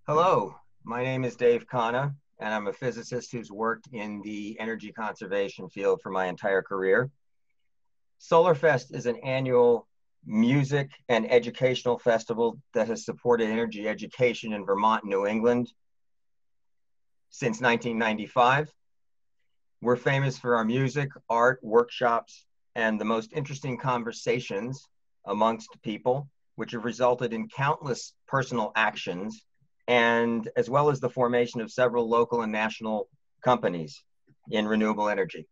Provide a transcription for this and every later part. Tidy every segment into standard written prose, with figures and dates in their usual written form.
Hello, my name is Dave Khanna, and I'm a physicist who's worked in the energy conservation field for my entire career. SolarFest is an annual music and educational festival that has supported energy education in Vermont and New England since 1995. We're famous for our music, art, workshops, and the most interesting conversations amongst people, which have resulted in countless personal actions and as well as the formation of several local and national companies in renewable energy.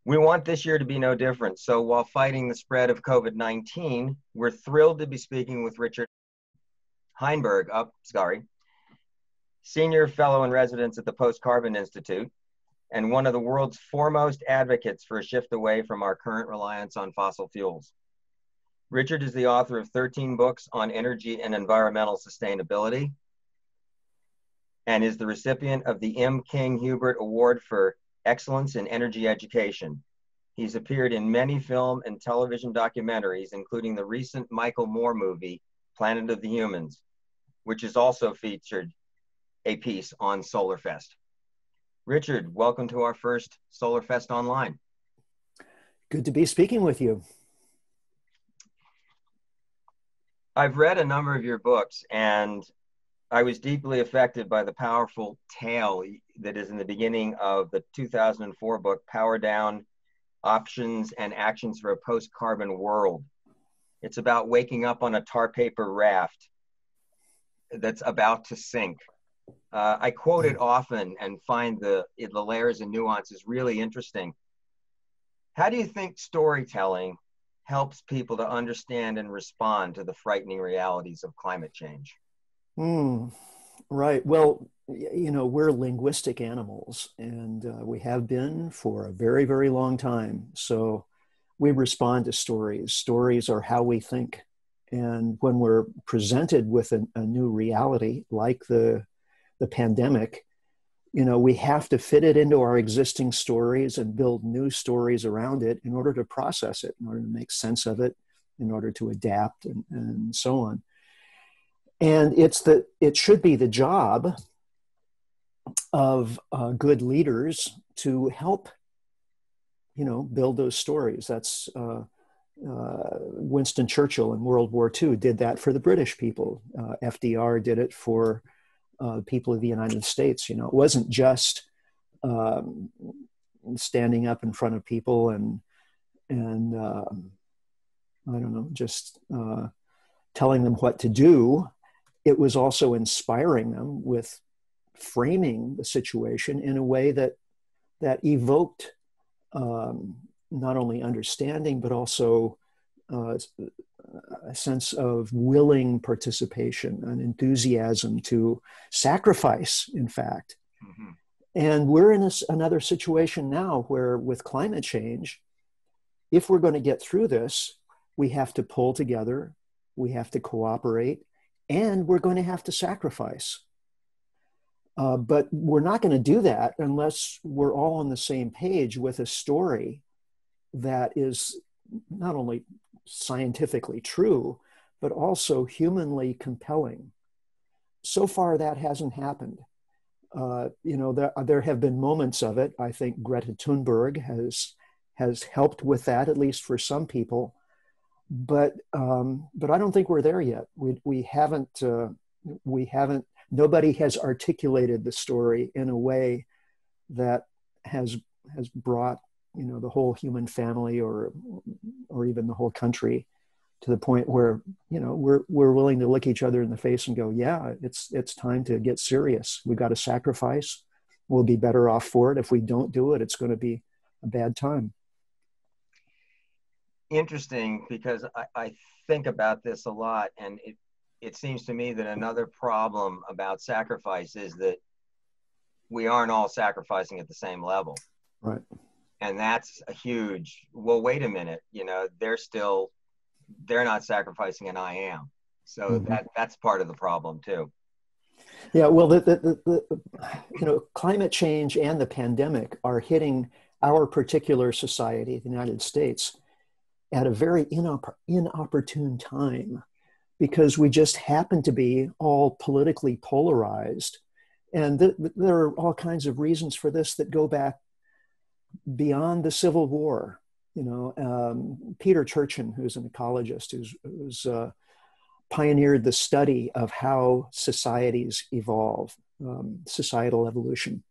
We want this year to be no different. So while fighting the spread of COVID-19, we're thrilled to be speaking with Richard Heinberg, Senior Fellow in Residence at the Post-Carbon Institute, and one of the world's foremost advocates for a shift away from our current reliance on fossil fuels. Richard is the author of 13 books on energy and environmental sustainability and is the recipient of the M. King Hubert Award for Excellence in Energy Education. He's appeared in many film and television documentaries, including the recent Michael Moore movie, Planet of the Humans, which has also featured a piece on SolarFest. Richard, welcome to our first SolarFest Online. Good to be speaking with you. I've read a number of your books, and I was deeply affected by the powerful tale that is in the beginning of the 2004 book, Power Down, Options and Actions for a Post-Carbon World. It's about waking up on a tar paper raft that's about to sink. I quote it often and find the layers and nuances really interesting. How do you think storytelling helps people to understand and respond to the frightening realities of climate change? Right. Well, we're linguistic animals, and we have been for a very, very long time. So we respond to stories. Stories are how we think. And when we're presented with a new reality, like the pandemic, we have to fit it into our existing stories and build new stories around it in order to process it, in order to make sense of it, in order to adapt and so on. And it should be the job of good leaders to help, build those stories. That's Winston Churchill in World War II did that for the British people. FDR did it for people of the United States. It wasn't just standing up in front of people and I don't know, just telling them what to do. It was also inspiring them with framing the situation in a way that evoked not only understanding, but also a sense of willing participation, an enthusiasm to sacrifice, in fact. Mm-hmm. And we're in another situation now where with climate change, if we're going to get through this, we have to pull together, we have to cooperate, and we're going to have to sacrifice. But we're not going to do that unless we're all on the same page with a story that is not only scientifically true, but also humanly compelling. So far, that hasn't happened. There have been moments of it. I think Greta Thunberg has helped with that, at least for some people. But I don't think we're there yet. We haven't. Nobody has articulated the story in a way that has brought the whole human family or even the whole country to the point where we're willing to look each other in the face and go, yeah, it's time to get serious. We've got to sacrifice. We'll be better off for it. If we don't do it, it's going to be a bad time. Interesting, because I think about this a lot, and it seems to me that another problem about sacrifice is that we aren't all sacrificing at the same level. Right. And that's a huge, well, wait a minute, they're not sacrificing and I am. So mm-hmm. that's part of the problem too. Yeah, well, climate change and the pandemic are hitting our particular society, the United States, at a very inopportune time, because we just happen to be all politically polarized. And there are all kinds of reasons for this that go back beyond the Civil War. Peter Turchin, who's an ecologist, who's pioneered the study of how societies evolve, societal evolution,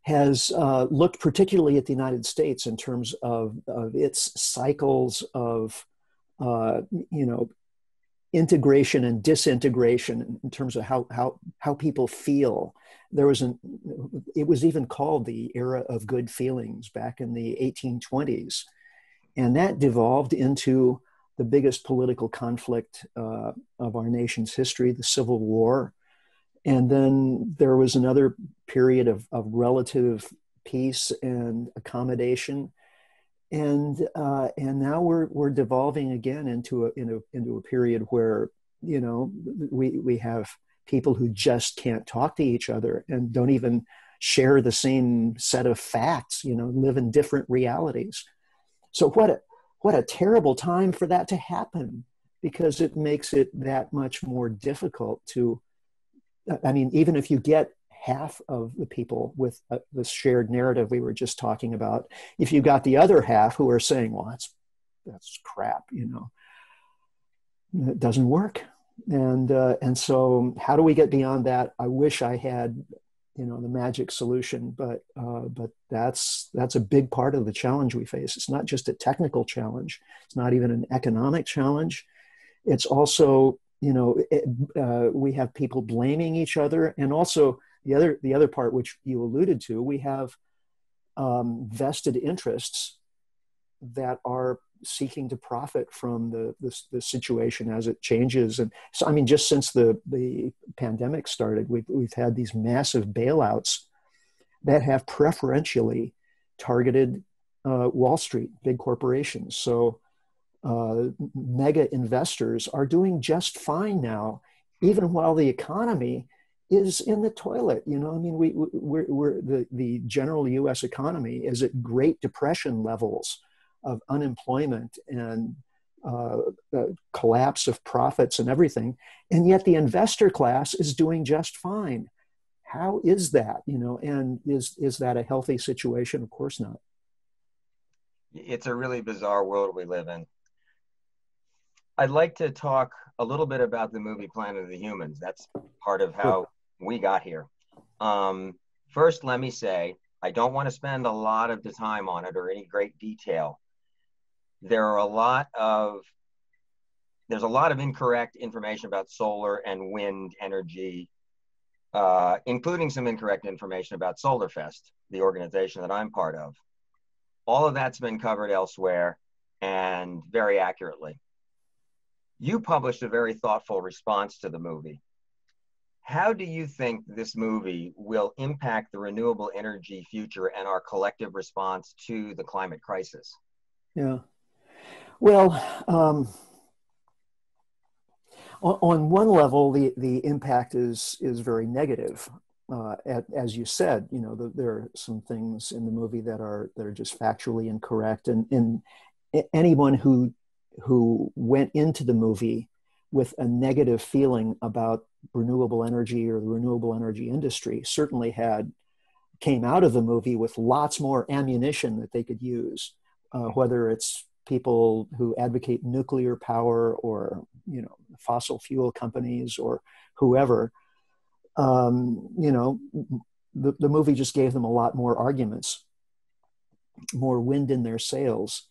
has looked particularly at the United States in terms of its cycles of, integration and disintegration in terms of how people feel. It was even called the era of good feelings back in the 1820s. And that devolved into the biggest political conflict of our nation's history, the Civil War. And then there was another period of relative peace and accommodation. And now we're devolving again into a period where, we have people who just can't talk to each other and don't even share the same set of facts, live in different realities. So what a terrible time for that to happen, because it makes it that much more difficult to, even if you get half of the people with the shared narrative we were just talking about, if you got the other half who are saying, well, that's crap, it doesn't work. And so how do we get beyond that? I wish I had, the magic solution, but that's a big part of the challenge we face. It's not just a technical challenge. It's not even an economic challenge. It's also, we have people blaming each other. And also the other part, which you alluded to, we have vested interests that are seeking to profit from the situation as it changes. And so, just since the pandemic started, we've had these massive bailouts that have preferentially targeted Wall Street, big corporations. So mega investors are doing just fine now, even while the economy is in the toilet. We're the general U.S. economy is at Great Depression levels of unemployment and collapse of profits and everything. And yet the investor class is doing just fine. How is that? And is that a healthy situation? Of course not. It's a really bizarre world we live in. I'd like to talk a little bit about the movie Planet of the Humans. That's part of how we got here. First, let me say, I don't want to spend a lot of the time on it or any great detail. There's a lot of incorrect information about solar and wind energy, including some incorrect information about SolarFest, the organization that I'm part of. All of that's been covered elsewhere and very accurately. You published a very thoughtful response to the movie. How do you think this movie will impact the renewable energy future and our collective response to the climate crisis? Yeah. Well, on one level, the impact is very negative. As you said, there are some things in the movie that are just factually incorrect, and anyone who went into the movie with a negative feeling about renewable energy or the renewable energy industry certainly came out of the movie with lots more ammunition that they could use, whether it's people who advocate nuclear power or fossil fuel companies or whoever. The movie just gave them a lot more arguments, more wind in their sails.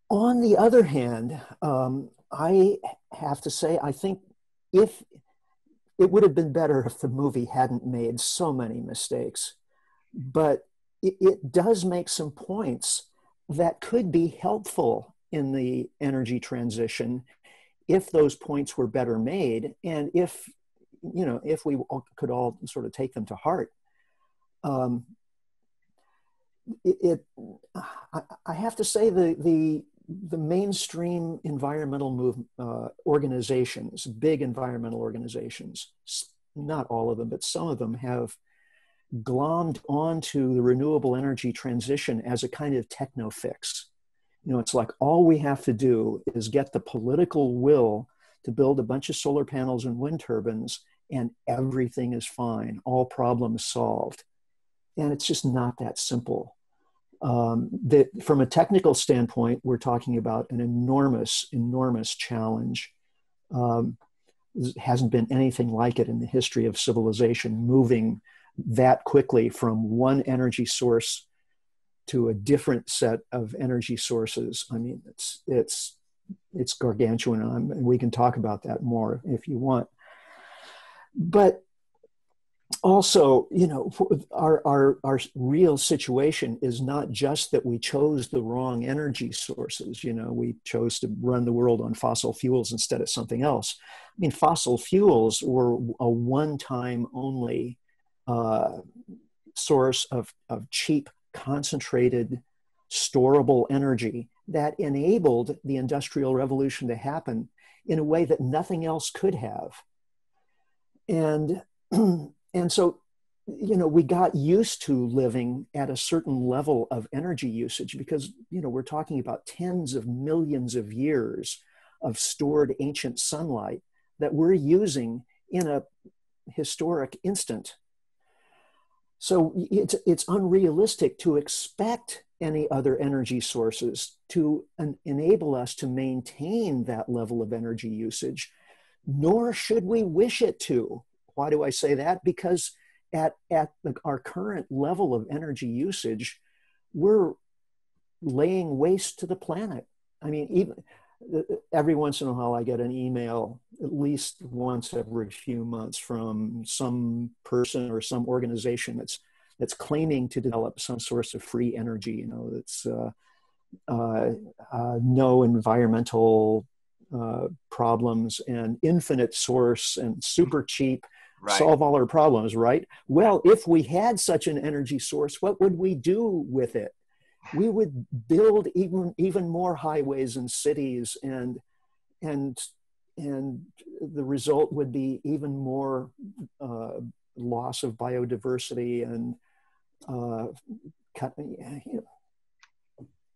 On the other hand, I have to say, I think if it would have been better if the movie hadn't made so many mistakes, but it does make some points that could be helpful in the energy transition if those points were better made, and if we could all sort of take them to heart. I have to say the mainstream environmental organizations, big environmental organizations, not all of them, but some of them have glommed onto the renewable energy transition as a kind of techno fix. It's like all we have to do is get the political will to build a bunch of solar panels and wind turbines, and everything is fine, all problems solved. And it's just not that simple. From a technical standpoint, we're talking about an enormous, enormous challenge. There hasn't been anything like it in the history of civilization, moving that quickly from one energy source to a different set of energy sources. I mean, it's gargantuan, and we can talk about that more if you want. But also, you know, our real situation is not just that we chose the wrong energy sources. You know, we chose to run the world on fossil fuels instead of something else. I mean, fossil fuels were a one-time only source of cheap, concentrated, storable energy that enabled the Industrial Revolution to happen in a way that nothing else could have. And so, you know, we got used to living at a certain level of energy usage because, you know, we're talking about tens of millions of years of stored ancient sunlight that we're using in a historic instant. So it's unrealistic to expect any other energy sources to enable us to maintain that level of energy usage, nor should we wish it to. Why do I say that? Because at our current level of energy usage, we're laying waste to the planet. I mean, even every once in a while, I get an email, at least once every few months, from some person or some organization that's claiming to develop some source of free energy. You know, that's no environmental problems and infinite source and super cheap. Right. Solve all our problems, right? Well, if we had such an energy source, what would we do with it? We would build even more highways and cities, and the result would be even more loss of biodiversity and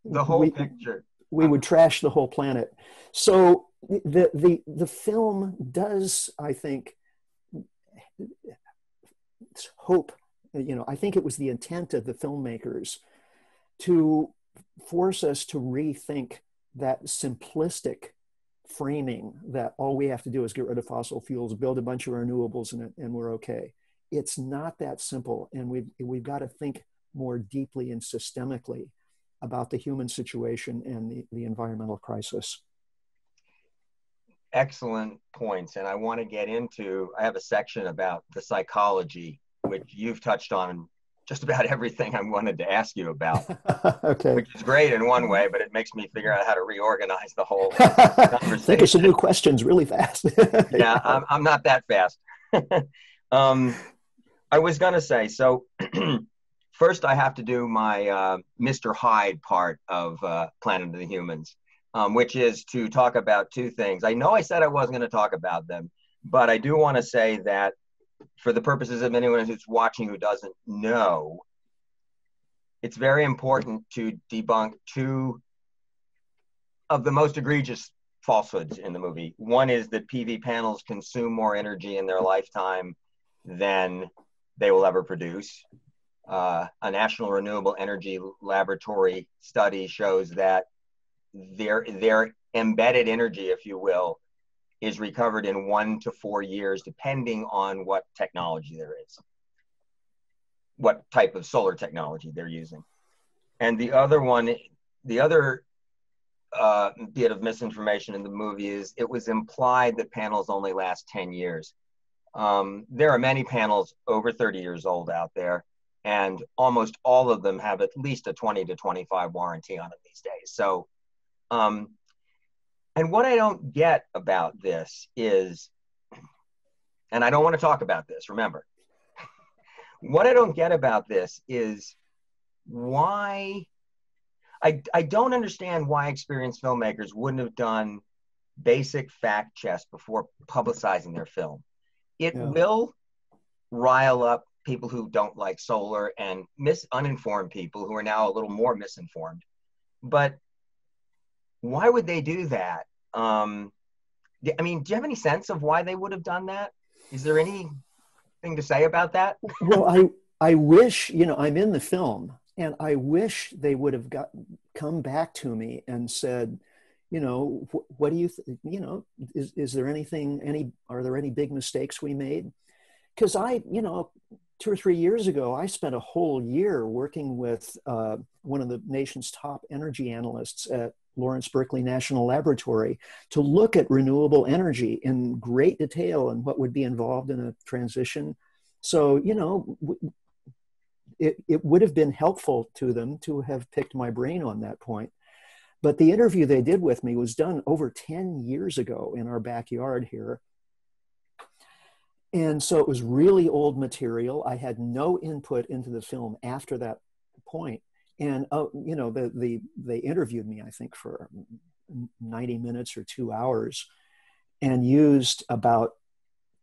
the whole picture. We would trash the whole planet. So the film does, I think, hope, you know, I think it was the intent of the filmmakers to force us to rethink that simplistic framing that all we have to do is get rid of fossil fuels, build a bunch of renewables, and we're okay. It's not that simple, and we've got to think more deeply and systemically about the human situation and the environmental crisis. Excellent points. And I want to get into, I have a section about the psychology, which you've touched on just about everything I wanted to ask you about. Okay. Which is great in one way, but it makes me figure out how to reorganize the whole conversation. Think of some new questions really fast. Yeah, I'm not that fast. I was going to say, so first I have to do my Mr. Hyde part of Planet of the Humans. Which is to talk about two things. I know I said I wasn't going to talk about them, but I do want to say that for the purposes of anyone who's watching who doesn't know, it's very important to debunk two of the most egregious falsehoods in the movie. One is that PV panels consume more energy in their lifetime than they will ever produce. A National Renewable Energy Laboratory study shows that their embedded energy, if you will, is recovered in 1 to 4 years, depending on what technology there is, what type of solar technology they're using. And the other bit of misinformation in the movie is it was implied that panels only last 10 years. There are many panels over 30 years old out there, and almost all of them have at least a 20 to 25 warranty on them these days. So, and what I don't get about this is, and I don't want to talk about this, remember, what I don't get about this is why, I don't understand why experienced filmmakers wouldn't have done basic fact checks before publicizing their film. It will rile up people who don't like solar and uninformed people who are now a little more misinformed. But why would they do that? I mean, do you have any sense of why they would have done that? Is there anything to say about that? Well, I wish, you know, I'm in the film, and I wish they would have come back to me and said, you know, what do you, you know, is there anything, are there any big mistakes we made? Because you know, 2 or 3 years ago, I spent a whole year working with one of the nation's top energy analysts at Lawrence Berkeley National Laboratory to look at renewable energy in great detail and what would be involved in a transition. So, you know, it would have been helpful to them to have picked my brain on that point. But the interview they did with me was done over 10 years ago in our backyard here. And so it was really old material. I had no input into the film after that point. And, you know, they interviewed me, I think, for 90 minutes or 2 hours and used about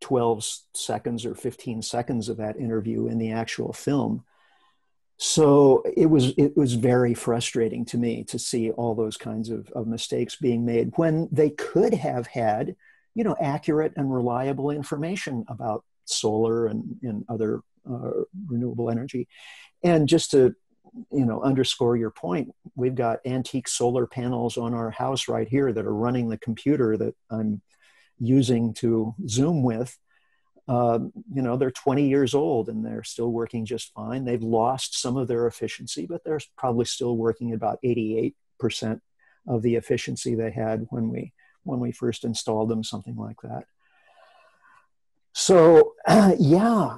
12 seconds or 15 seconds of that interview in the actual film. So it was very frustrating to me to see all those kinds of mistakes being made when they could have had, you know, accurate and reliable information about solar and other renewable energy. And just to, you know, underscore your point, we've got antique solar panels on our house right here that are running the computer that I'm using to Zoom with. You know, they're 20 years old and they're still working just fine. They've lost some of their efficiency, but they're probably still working at about 88% of the efficiency they had when we first installed them, something like that. So, yeah,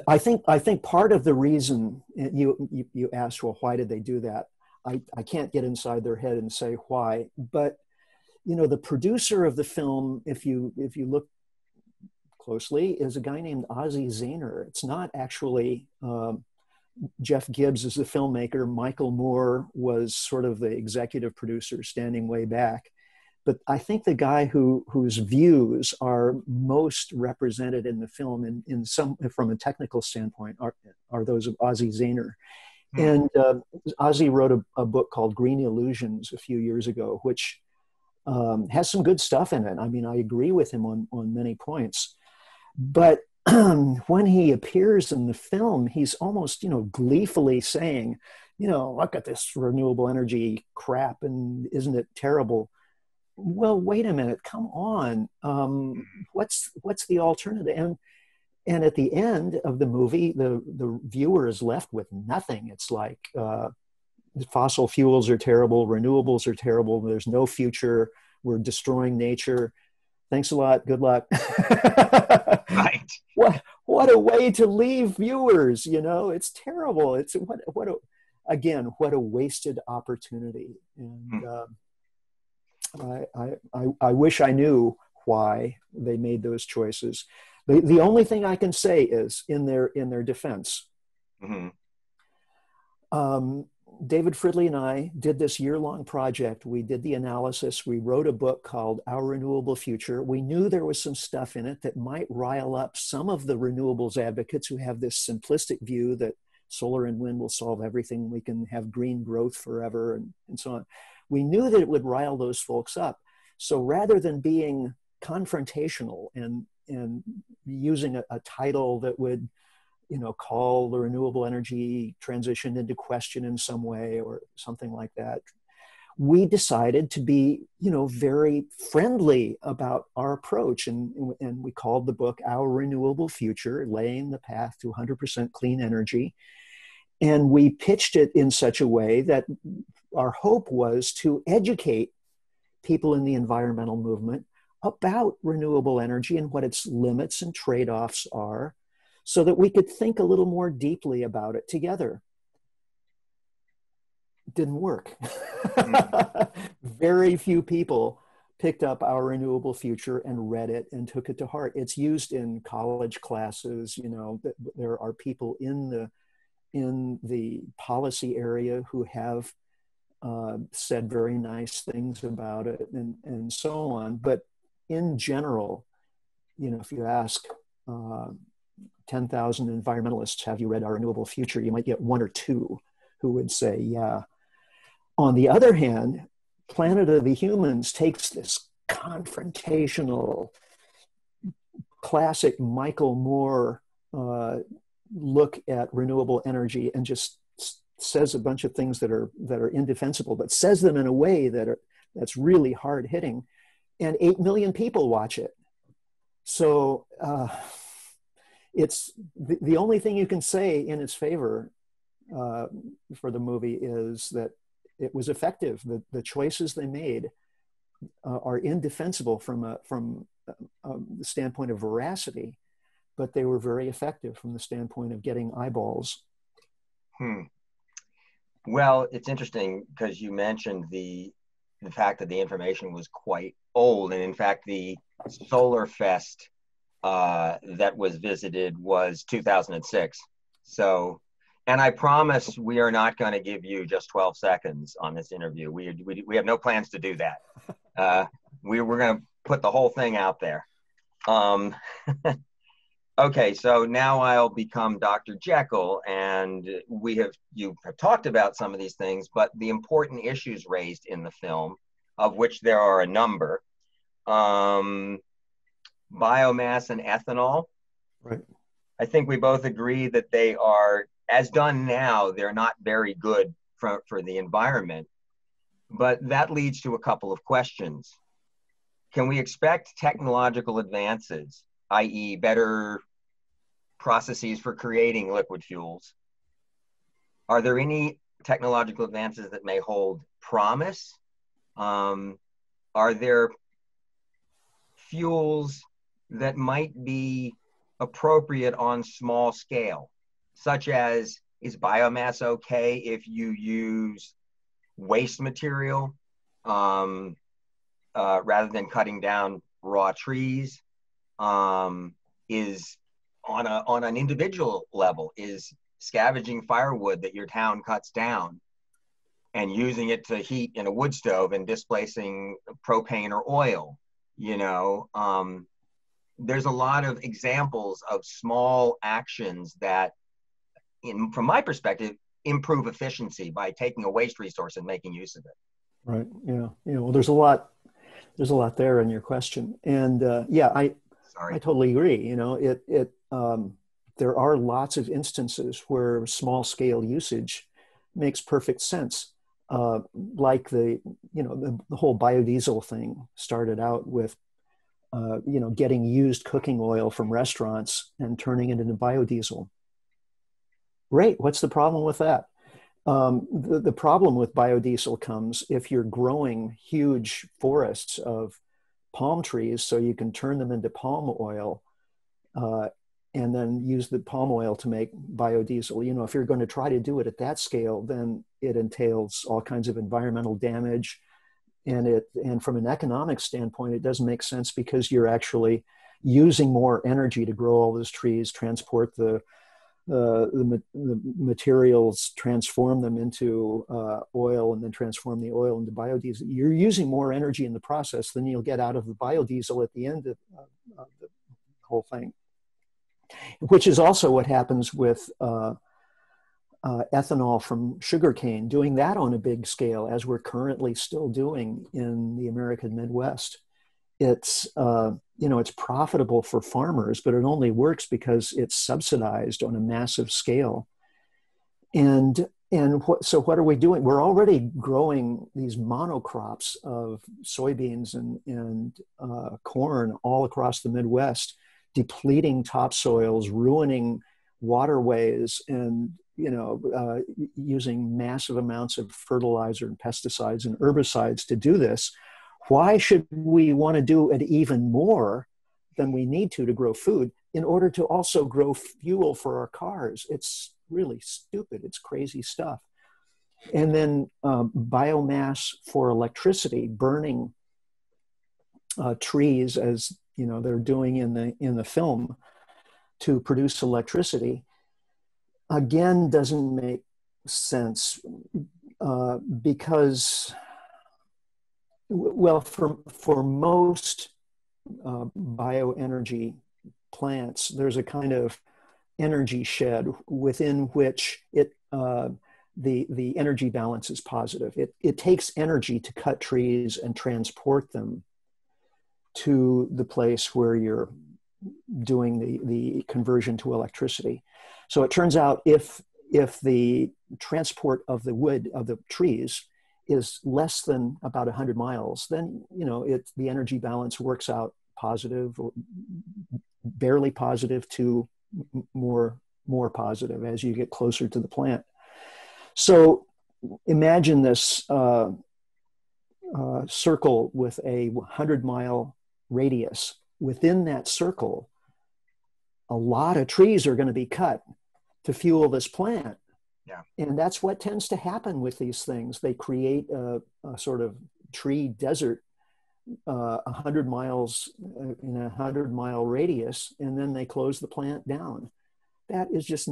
I think part of the reason you asked, well, why did they do that? I can't get inside their head and say why, but you know, the producer of the film, if you look closely, is a guy named Ozzie Zahner. It's not actually Jeff Gibbs is the filmmaker. Michael Moore was sort of the executive producer standing way back. But I think the guy whose views are most represented in the film in some, from a technical standpoint, are those of Ozzie Zahner. And Ozzie wrote a book called Green Illusions a few years ago, which has some good stuff in it. I mean, I agree with him on many points. But when he appears in the film, he's almost, you know, gleefully saying, you know, look at this renewable energy crap, and isn't it terrible? Well, wait a minute, come on. What's the alternative? And at the end of the movie, the viewer is left with nothing. It's like fossil fuels are terrible, renewables are terrible, there's no future, we're destroying nature. Thanks a lot, good luck. Right. What a way to leave viewers, you know, it's terrible. It's what a wasted opportunity. And I wish I knew why they made those choices. The only thing I can say is in their defense. David Fridley and I did this year-long project. We did the analysis. We wrote a book called Our Renewable Future. We knew there was some stuff in it that might rile up some of the renewables advocates who have this simplistic view that solar and wind will solve everything. We can have green growth forever and so on. We knew that it would rile those folks up. So rather than being confrontational and using a title that would, you know, call the renewable energy transition into question in some way or something like that, we decided to be, you know, very friendly about our approach. And we called the book Our Renewable Future, Laying the Path to 100% Clean Energy. And we pitched it in such a way that our hope was to educate people in the environmental movement about renewable energy and what its limits and trade-offs are, so that we could think a little more deeply about it together. Didn't work. Very few people picked up Our Renewable Future and read it and took it to heart. It's used in college classes. You know, there are people in the policy area who have said very nice things about it and so on. But in general, you know, if you ask 10,000 environmentalists, have you read Our Renewable Future? You might get one or two who would say, yeah. On the other hand, Planet of the Humans takes this confrontational, classic Michael Moore look at renewable energy, and just says a bunch of things that are indefensible, but says them in a way that's really hard hitting, and 8 million people watch it. So it's the only thing you can say in its favor for the movie is that it was effective. The choices they made are indefensible from the standpoint of veracity, but they were very effective from the standpoint of getting eyeballs. Well, it's interesting because you mentioned the fact that the information was quite old, and in fact, the SolarFest that was visited was 2006. So, and I promise we are not going to give you just 12 seconds on this interview. We have no plans to do that. We're going to put the whole thing out there. Okay, so now I'll become Dr. Jekyll, and you have talked about some of these things, but the important issues raised in the film, of which there are a number, biomass and ethanol. Right. I think we both agree that they are, as done now, they're not very good for the environment, but that leads to a couple of questions. Can we expect technological advances, i.e. better processes for creating liquid fuels? Are there any technological advances that may hold promise? Are there fuels that might be appropriate on small scale, such as, is biomass okay if you use waste material rather than cutting down raw trees? Is on an individual level, is scavenging firewood that your town cuts down and using it to heat in a wood stove and displacing propane or oil? There's a lot of examples of small actions that, from my perspective, improve efficiency by taking a waste resource and making use of it. Right. Yeah. Well, there's a lot there in your question, and I totally agree. There are lots of instances where small scale usage makes perfect sense. Like the whole biodiesel thing started out with, getting used cooking oil from restaurants and turning it into biodiesel. Great. What's the problem with that? The problem with biodiesel comes if you're growing huge forests of palm trees so you can turn them into palm oil and then use the palm oil to make biodiesel. If you're going to try to do it at that scale, then it entails all kinds of environmental damage. And from an economic standpoint, it doesn't make sense because you're actually using more energy to grow all those trees, transport the materials, transform them into oil, and then transform the oil into biodiesel. You're using more energy in the process than you'll get out of the biodiesel at the end of the whole thing, which is also what happens with ethanol from sugarcane, doing that on a big scale, as we're currently still doing in the American Midwest. It's it's profitable for farmers, but it only works because it's subsidized on a massive scale. So what are we doing? We're already growing these monocrops of soybeans and corn all across the Midwest, depleting topsoils, ruining waterways, and using massive amounts of fertilizer and pesticides and herbicides to do this. Why should we want to do it even more than we need to grow food in order to also grow fuel for our cars? It's really stupid. It's crazy stuff. And then biomass for electricity, burning trees, as they're doing in the film, to produce electricity, again, doesn't make sense because, well, for most bioenergy plants, there's a kind of energy shed within which the energy balance is positive. It takes energy to cut trees and transport them. to the place where you're doing the conversion to electricity. So it turns out if the transport of the wood of the trees is less than about 100 miles, then the energy balance works out positive or barely positive to more positive as you get closer to the plant. So imagine this circle with a 100-mile radius. Within that circle, a lot of trees are going to be cut to fuel this plant. Yeah. And that's what tends to happen with these things. They create a sort of tree desert 100 miles in a 100-mile radius, and then they close the plant down. That is just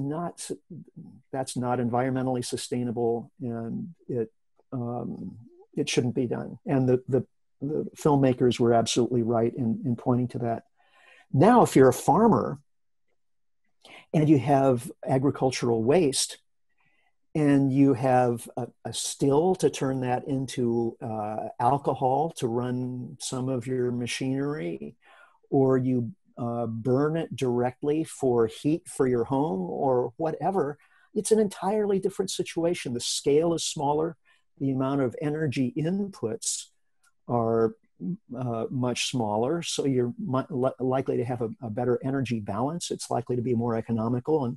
that's not environmentally sustainable, and it shouldn't be done. And the filmmakers were absolutely right in pointing to that. Now, if you're a farmer and you have agricultural waste, and you have a still to turn that into alcohol to run some of your machinery, or you burn it directly for heat for your home or whatever, it's an entirely different situation. The scale is smaller. The amount of energy inputs are much smaller. So you're likely to have a better energy balance. It's likely to be more economical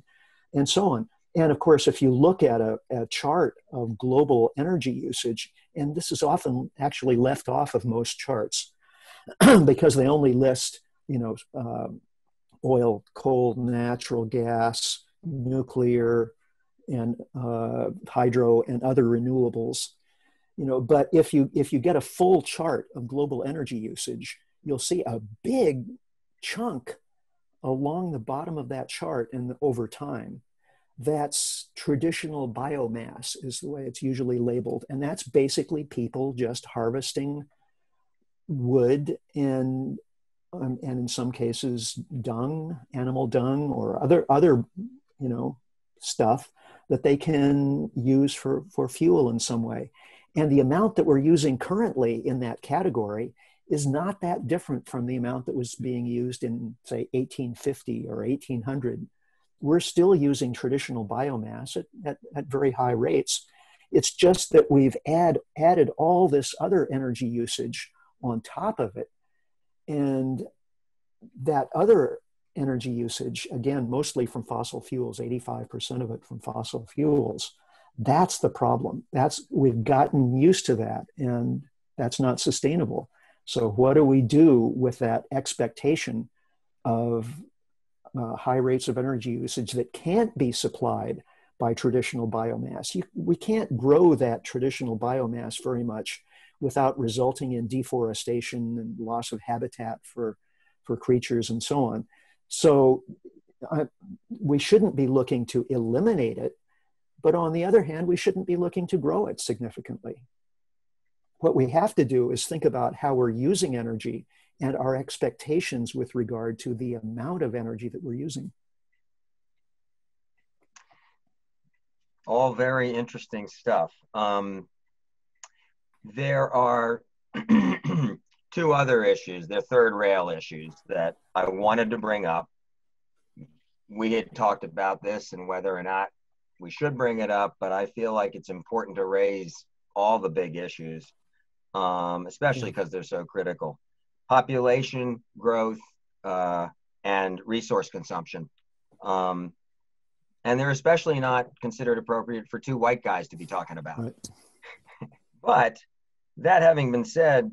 and so on. And of course, if you look at a chart of global energy usage, and this is often actually left off of most charts because they only list, oil, coal, natural gas, nuclear, and hydro and other renewables. But if you get a full chart of global energy usage, you'll see a big chunk along the bottom of that chart and over time. That's traditional biomass is the way it's usually labeled. And that's basically people just harvesting wood and in some cases dung, animal dung, or other stuff that they can use for fuel in some way. And the amount that we're using currently in that category is not that different from the amount that was being used in, say, 1850 or 1800. We're still using traditional biomass at very high rates. It's just that we've added all this other energy usage on top of it. And that other energy usage, again, mostly from fossil fuels, 85% of it from fossil fuels, that's the problem. We've gotten used to that, and that's not sustainable. So what do we do with that expectation of high rates of energy usage that can't be supplied by traditional biomass? We can't grow that traditional biomass very much without resulting in deforestation and loss of habitat for creatures and so on. So we shouldn't be looking to eliminate it, but on the other hand, we shouldn't be looking to grow it significantly. What we have to do is think about how we're using energy and our expectations with regard to the amount of energy that we're using. All very interesting stuff. There are two other issues, they're third rail issues that I wanted to bring up. We had talked about this and whether or not we should bring it up, but I feel like it's important to raise all the big issues, especially because they're so critical. Population growth and resource consumption. And they're especially not considered appropriate for two white guys to be talking about. Right. But that having been said,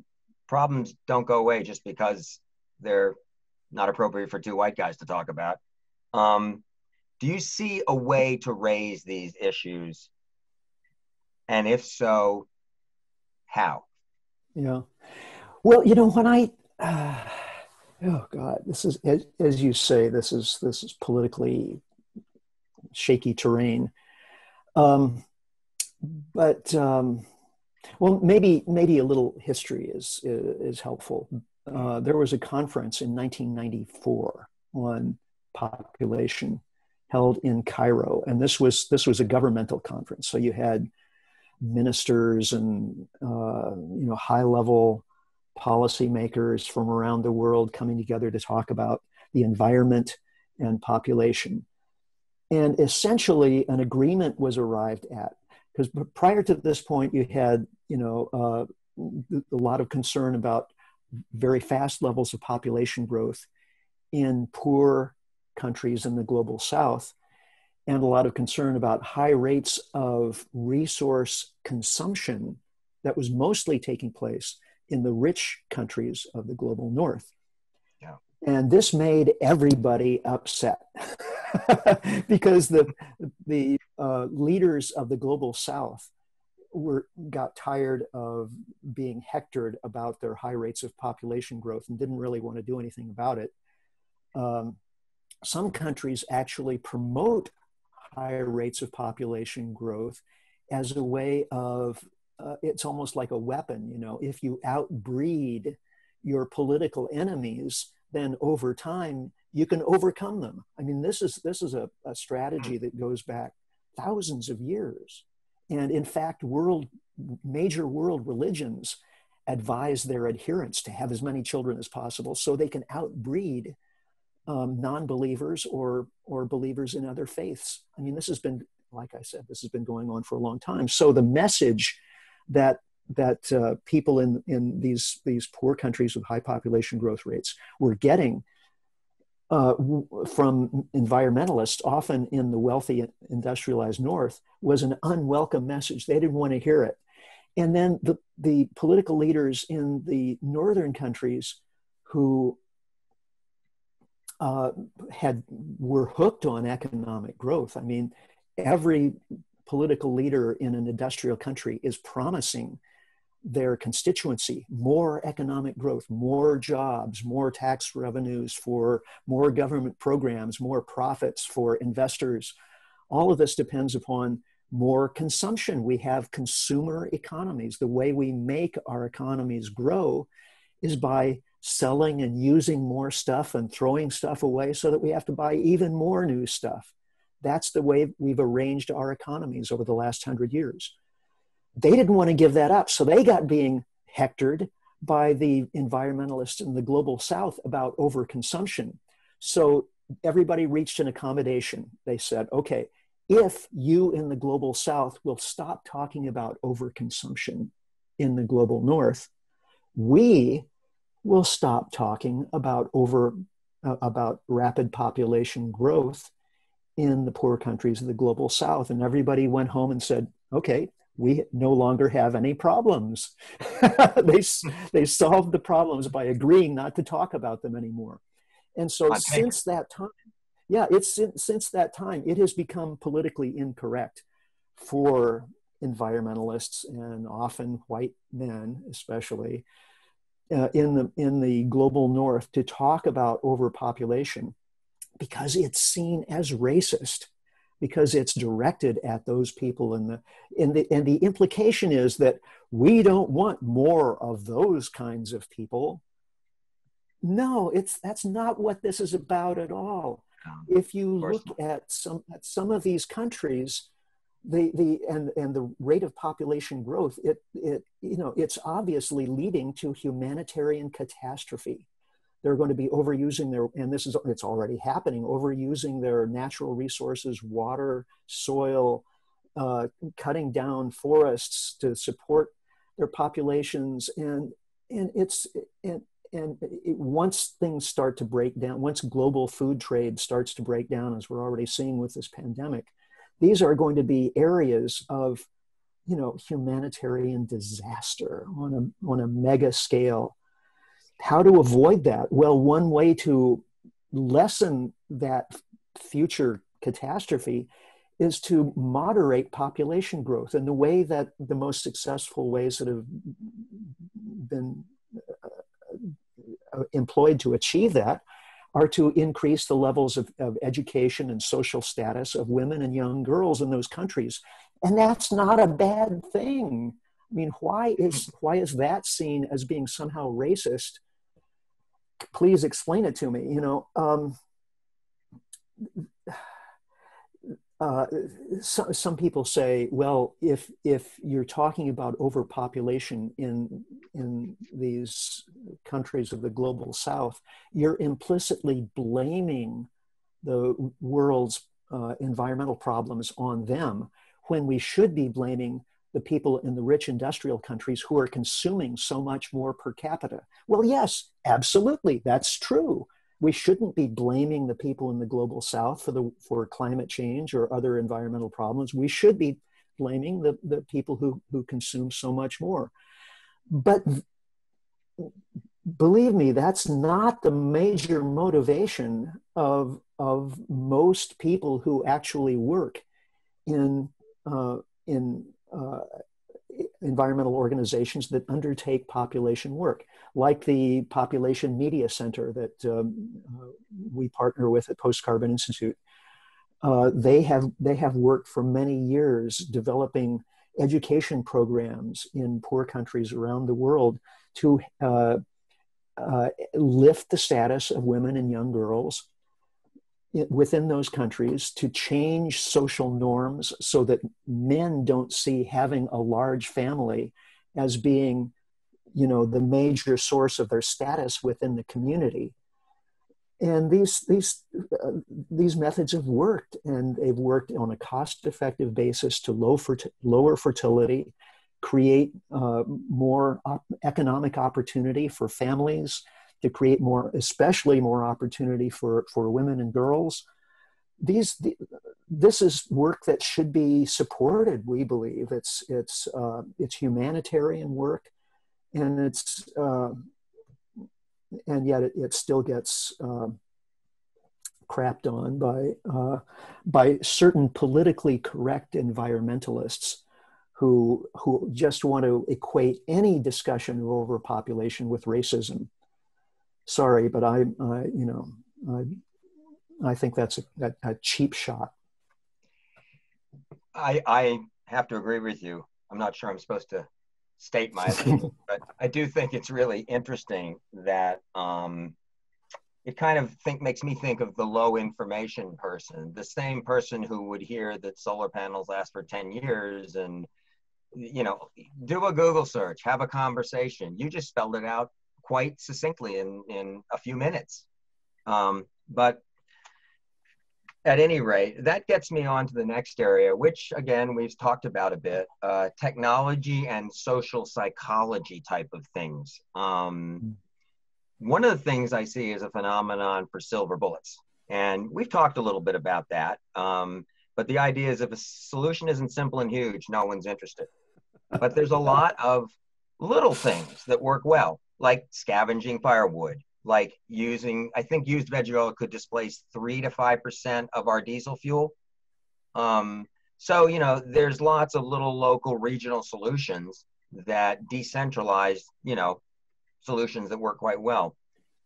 problems don't go away just because they're not appropriate for two white guys to talk about. Do you see a way to raise these issues? And if so, how? Yeah. Well, when oh God, this is, as you say, this is politically shaky terrain. Well, maybe a little history is helpful. There was a conference in 1994 on population held in Cairo, and this was a governmental conference. So you had ministers and high-level policymakers from around the world coming together to talk about the environment and population. And essentially, an agreement was arrived at, because prior to this point, you had, a lot of concern about very fast levels of population growth in poor countries in the global south, and a lot of concern about high rates of resource consumption that was mostly taking place in the rich countries of the global north. Yeah. And this made everybody upset because the leaders of the global south got tired of being hectored about their high rates of population growth and didn't really want to do anything about it. Some countries actually promote higher rates of population growth as a way of, it's almost like a weapon. If you outbreed your political enemies, then over time you can overcome them. I mean, this is a strategy that goes back thousands of years. And in fact, major world religions advise their adherents to have as many children as possible so they can outbreed non-believers or believers in other faiths. I mean, this has been, like I said, this has been going on for a long time. So the message that people in these poor countries with high population growth rates were getting from environmentalists, often in the wealthy industrialized North, was an unwelcome message. They didn't want to hear it. And then the political leaders in the northern countries who were hooked on economic growth. I mean, every political leader in an industrial country is promising their constituency more economic growth, more jobs, more tax revenues for more government programs, more profits for investors. All of this depends upon more consumption. We have consumer economies. The way we make our economies grow is by selling and using more stuff and throwing stuff away so that we have to buy even more new stuff. That's the way we've arranged our economies over the last 100 years. They didn't want to give that up, so they got being hectored by the environmentalists in the global south about overconsumption. So everybody reached an accommodation. They said, okay, if you in the global south will stop talking about overconsumption in the global north, we will stop talking about rapid population growth in the poor countries of the global south. And everybody went home and said, okay, we no longer have any problems. They solved the problems by agreeing not to talk about them anymore. And so since that time, since that time, it has become politically incorrect for environmentalists and often white men, especially in the global north, to talk about overpopulation because it's seen as racist, because it's directed at those people, and the implication is that we don't want more of those kinds of people. No, that's not what this is about at all. If you look at some of these countries, the rate of population growth, it's obviously leading to humanitarian catastrophe. They're going to be overusing it's already happening, overusing their natural resources, water, soil, cutting down forests to support their populations. Once things start to break down, once global food trade starts to break down, as we're already seeing with this pandemic, these are going to be areas of, humanitarian disaster on a mega scale. How to avoid that? Well, one way to lessen that future catastrophe is to moderate population growth. And the way that the most successful ways that have been employed to achieve that are to increase the levels of education and social status of women and young girls in those countries. And that's not a bad thing. I mean, why is that seen as being somehow racist? Please explain it to me. uh, some people say, well, if you're talking about overpopulation in these countries of the global South, you're implicitly blaming the world's environmental problems on them, when we should be blaming the people in the rich industrial countries who are consuming so much more per capita. Well, yes, absolutely, that's true. We shouldn't be blaming the people in the global South for climate change or other environmental problems. We should be blaming the people who consume so much more. But believe me, that's not the major motivation of most people who actually work in environmental organizations that undertake population work, like the Population Media Center that we partner with at Post Carbon Institute. They have worked for many years developing education programs in poor countries around the world to lift the status of women and young girls within those countries, to change social norms so that men don't see having a large family as being, the major source of their status within the community. And these methods have worked, and they've worked on a cost-effective basis to lower fertility, create more economic opportunity for families, to create especially more opportunity for women and girls. This is work that should be supported. We believe it's humanitarian work, and and yet it still gets crapped on by certain politically correct environmentalists who just want to equate any discussion of overpopulation with racism. Sorry, but I think that's a cheap shot. I have to agree with you. I'm not sure I'm supposed to state my opinion, but I do think it's really interesting that it kind of makes me think of the low information person, the same person who would hear that solar panels last for 10 years and, do a Google search, have a conversation. You just spelled it out quite succinctly in a few minutes. But at any rate, that gets me on to the next area, which again, we've talked about a bit, technology and social psychology type of things. One of the things I see is a phenomenon for silver bullets. And we've talked a little bit about that. But the idea is if a solution isn't simple and huge, no one's interested. But there's a lot of little things that work well, like scavenging firewood, like I think used veg oil could displace 3 to 5% of our diesel fuel. So, there's lots of little local regional solutions that decentralize, solutions that work quite well.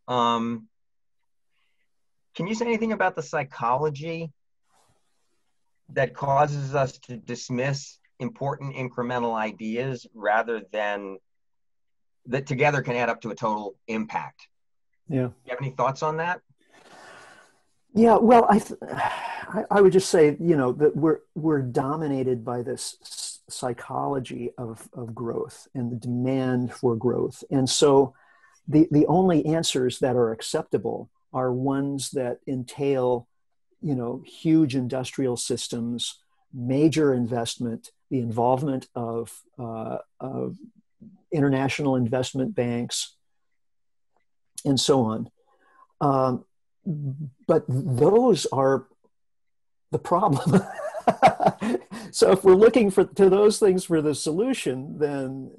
Can you say anything about the psychology that causes us to dismiss important incremental ideas rather than that together can add up to a total impact? Yeah. You have any thoughts on that? Yeah, well, I would just say, that we're dominated by this psychology of growth and the demand for growth. And so the only answers that are acceptable are ones that entail, huge industrial systems, major investment, the involvement of international investment banks, and so on. But those are the problem. So if we're looking to those things for the solution, then,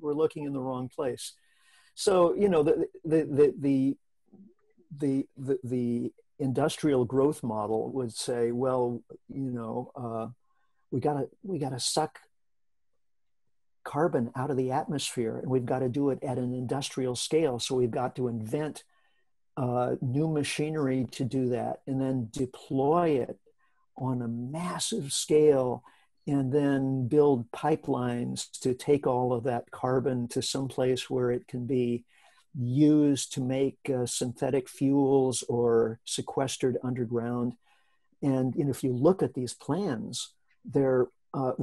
we're looking in the wrong place. So, the industrial growth model would say, well, we gotta suck carbon out of the atmosphere, and we've got to do it at an industrial scale. So we've got to invent new machinery to do that, and then deploy it on a massive scale, and then build pipelines to take all of that carbon to some place where it can be used to make synthetic fuels or sequestered underground. And if you look at these plans, we're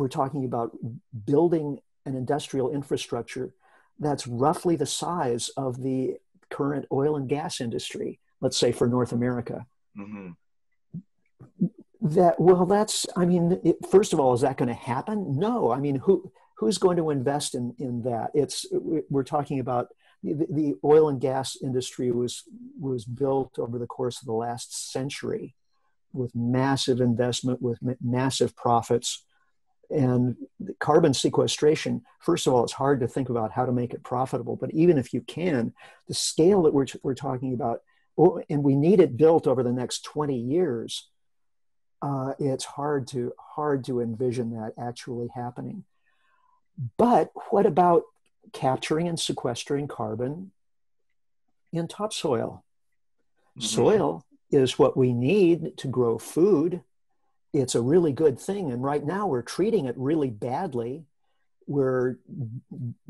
talking about building an industrial infrastructure that's roughly the size of the current oil and gas industry, let's say for North America. Mm-hmm. First of all, is that going to happen? No. I mean, who's going to invest in that? We're talking about the oil and gas industry was built over the course of the last century with massive investment, with massive profits. And carbon sequestration, first of all, it's hard to think about how to make it profitable. But even if you can, the scale that we're talking about, and we need it built over the next 20 years, it's hard to envision that actually happening. But what about capturing and sequestering carbon in topsoil? Mm-hmm. Soil is what we need to grow food. It's a really good thing. And right now we're treating it really badly. We're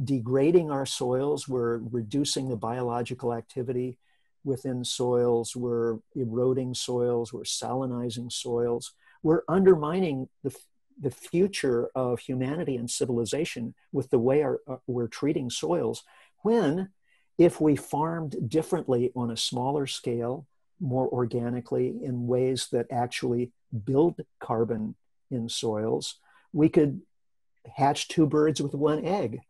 degrading our soils. We're reducing the biological activity within soils. We're eroding soils. We're salinizing soils. We're undermining the future of humanity and civilization with the way we're treating soils. When, if we farmed differently on a smaller scale, more organically, in ways that actually build carbon in soils, we could hatch two birds with one egg.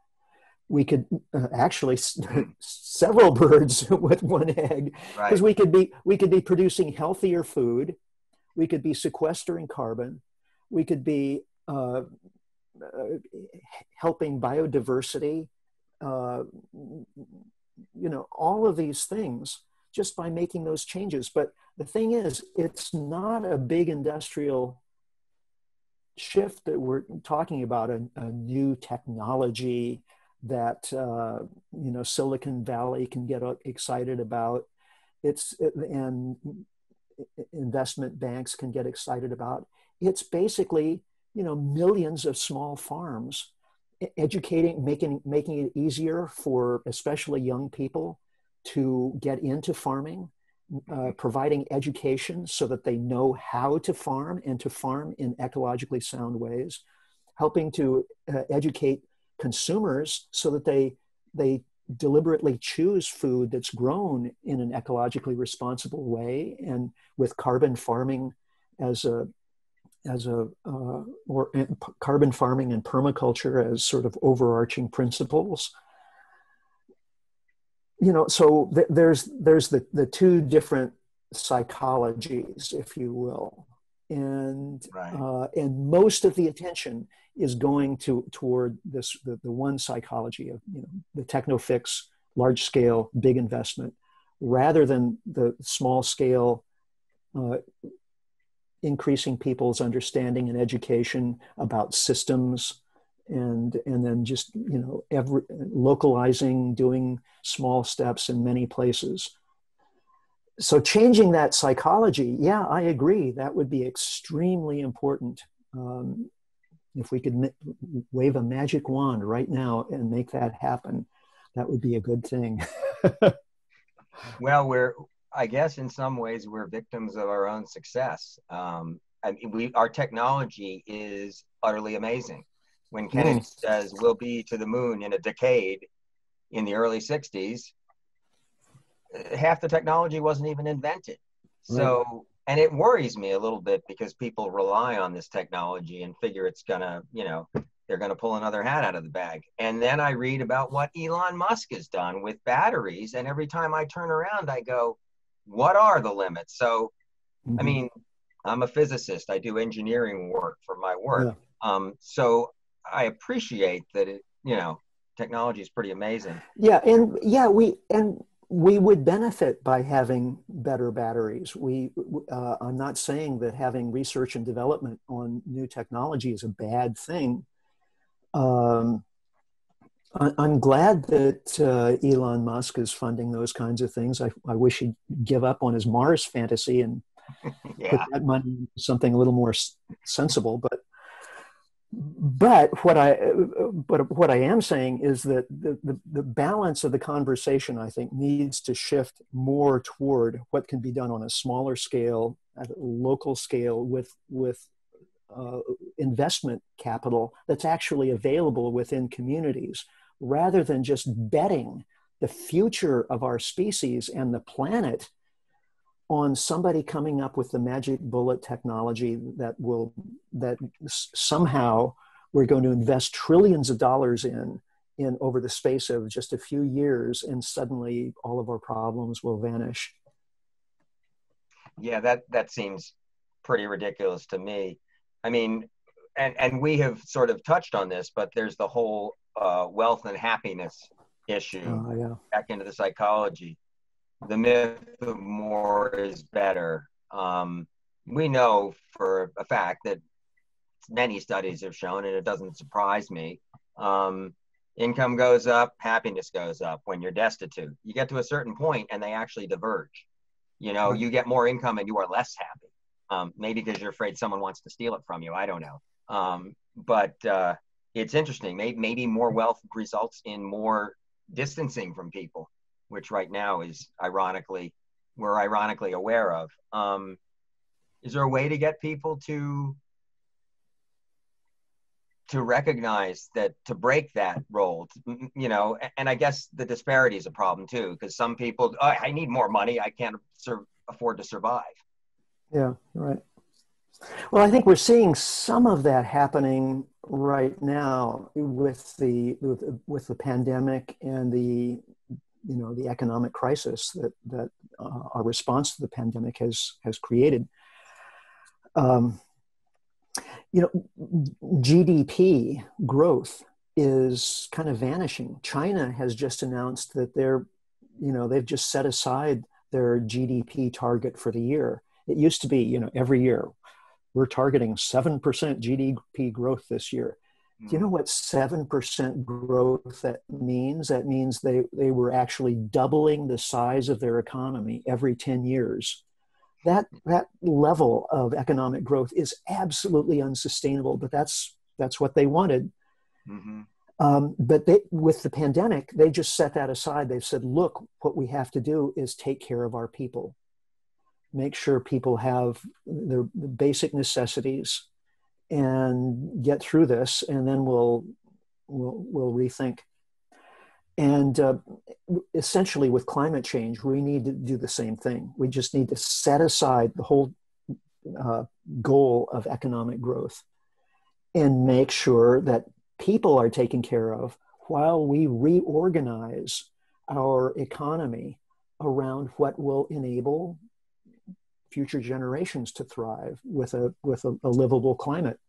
We could actually several birds with one egg, because we could be producing healthier food. We could be sequestering carbon. We could be helping biodiversity. All of these things just by making those changes. But the thing is, it's not a big industrial shift that we're talking about, a new technology that Silicon Valley can get excited about. And investment banks can get excited about. It's basically millions of small farms educating, making it easier for especially young people to get into farming, providing education so that they know how to farm and to farm in ecologically sound ways, helping to educate consumers so that they deliberately choose food that's grown in an ecologically responsible way, and with carbon farming or carbon farming and permaculture as sort of overarching principles. So there's the two different psychologies, if you will, and most of the attention is going toward the one psychology of the techno-fix, large scale, big investment, rather than the small scale, increasing people's understanding and education about systems, and then just localizing, doing small steps in many places. So changing that psychology, yeah, I agree, that would be extremely important. If we could wave a magic wand right now and make that happen, that would be a good thing. Well, I guess in some ways we're victims of our own success. Our technology is utterly amazing. When Kennedy says we'll be to the moon in a decade in the early 60s, half the technology wasn't even invented. So, and it worries me a little bit because people rely on this technology and figure it's gonna, they're gonna pull another hat out of the bag. And then I read about what Elon Musk has done with batteries, and every time I turn around, I go, what are the limits? So, I mean, I'm a physicist. I do engineering work for my work. Yeah. So I appreciate that technology is pretty amazing. Yeah, and we would benefit by having better batteries. I'm not saying that having research and development on new technology is a bad thing. I'm glad that Elon Musk is funding those kinds of things. I wish he'd give up on his Mars fantasy and put that money into something a little more sensible. But what I am saying is that the balance of the conversation, I think, needs to shift more toward what can be done on a smaller scale, at a local scale with investment capital that's actually available within communities, rather than just betting the future of our species and the planet on somebody coming up with the magic bullet technology that somehow we're going to invest trillions of dollars in over the space of just a few years, and suddenly all of our problems will vanish. Yeah, that seems pretty ridiculous to me. I mean, and we have sort of touched on this, but there's the whole wealth and happiness issue. Yeah. Back into the psychology. The myth of more is better. We know for a fact that many studies have shown, and it doesn't surprise me, income goes up, happiness goes up when you're destitute. You get to a certain point and they actually diverge. You know, Right. you get more income and you are less happy. Maybe because you're afraid someone wants to steal it from you. I don't know. But it's interesting. Maybe more wealth results in more distancing from people, which right now is we're ironically aware of. Is there a way to get people to recognize that, to break that role, you know? And I guess the disparity is a problem too, because some people, oh, I need more money, I can't afford to survive. Yeah, right. Well, I think we're seeing some of that happening right now with the pandemic and the economic crisis that our response to the pandemic has created. GDP growth is kind of vanishing. China has just announced that they've just set aside their GDP target for the year. It used to be, every year we're targeting 7% GDP growth this year. Do you know what 7% growth that means? That means they were actually doubling the size of their economy every 10 years. That level of economic growth is absolutely unsustainable, but that's what they wanted. Mm-hmm. But with the pandemic, they just set that aside. They've said, look, what we have to do is take care of our people, make sure people have their basic necessities, and get through this, and then we'll rethink. And essentially, with climate change, we need to do the same thing. We just need to set aside the whole goal of economic growth and make sure that people are taken care of while we reorganize our economy around what will enable future generations to thrive with a livable climate.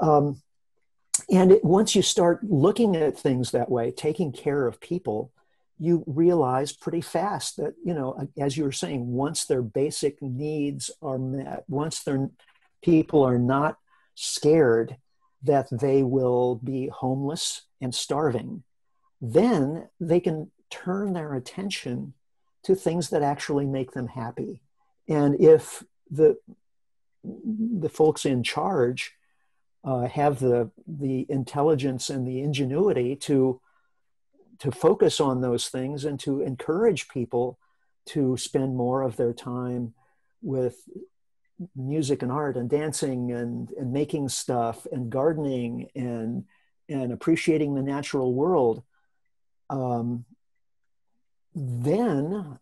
And once you start looking at things that way, taking care of people, you realize pretty fast that, as you were saying, once their basic needs are met, once people are not scared that they will be homeless and starving, then they can turn their attention to things that actually make them happy. And if the folks in charge have the intelligence and the ingenuity to focus on those things and to encourage people to spend more of their time with music and art and dancing and making stuff and gardening and appreciating the natural world, then